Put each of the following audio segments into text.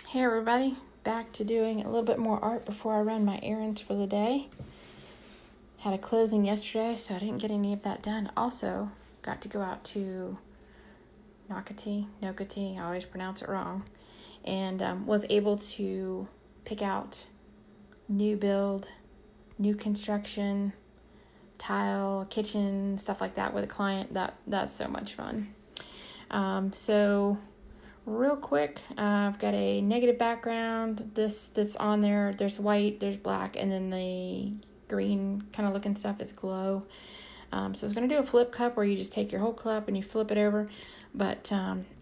Hey everybody, back to doing a little bit more art before I run my errands for the day. Had a closing yesterday, so I didn't get any of that done. Also, got to go out to Nocatee, I always pronounce it wrong, and was able to pick out new build, new construction, tile, kitchen, stuff like that with a client. That's so much fun. So real quick, I've got a negative background. That's on there. There's white, there's black, and then the green kind of looking stuff is glow. So I was going to do a flip cup where you just take your whole cup and you flip it over, but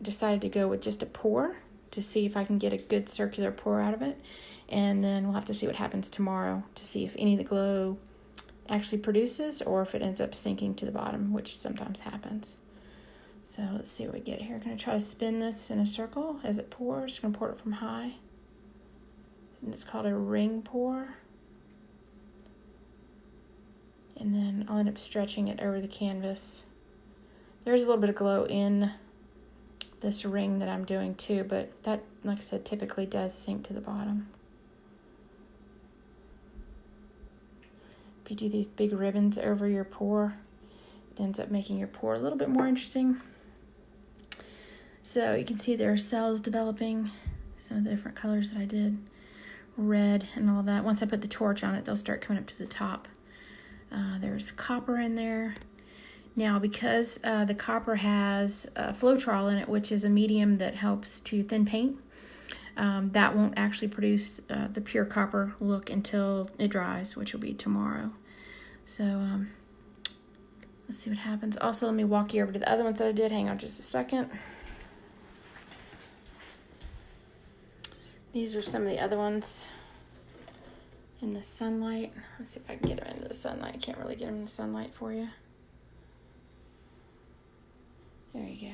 decided to go with just a pour to see if I can get a good circular pour out of it. And then we'll have to see what happens tomorrow to see if any of the glow actually produces or if it ends up sinking to the bottom, which sometimes happens. So let's see what we get here. I'm going to try to spin this in a circle as it pours. I'm going to pour it from high. And it's called a ring pour. And then I'll end up stretching it over the canvas. There's a little bit of glow in this ring that I'm doing too, but that, like I said, typically does sink to the bottom. If you do these big ribbons over your pour, it ends up making your pour a little bit more interesting. So you can see there are cells developing, some of the different colors that I did, red and all that. Once I put the torch on it, they'll start coming up to the top. There's copper in there. Now, because the copper has Floetrol in it, which is a medium that helps to thin paint, that won't actually produce the pure copper look until it dries, which will be tomorrow. So let's see what happens. Also, let me walk you over to the other ones that I did. Hang on just a second. These are some of the other ones in the sunlight. Let's see if I can get them into the sunlight. I can't really get them in the sunlight for you. There you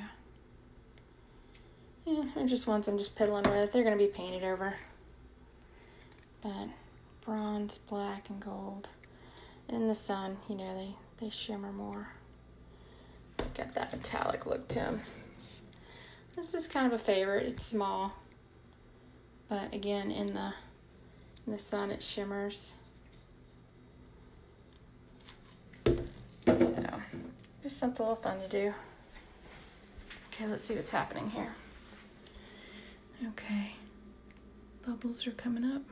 go. Yeah, and just ones I'm just piddling with. They're going to be painted over. But bronze, black, and gold. And in the sun, you know, they shimmer more. Got that metallic look to them. This is kind of a favorite. It's small. But again, in the sun, it shimmers. So, just something a little fun to do. Okay, let's see what's happening here. Okay, bubbles are coming up.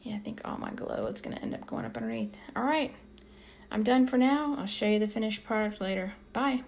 Yeah, I think all my glow is going to end up going up underneath. All right, I'm done for now. I'll show you the finished product later. Bye.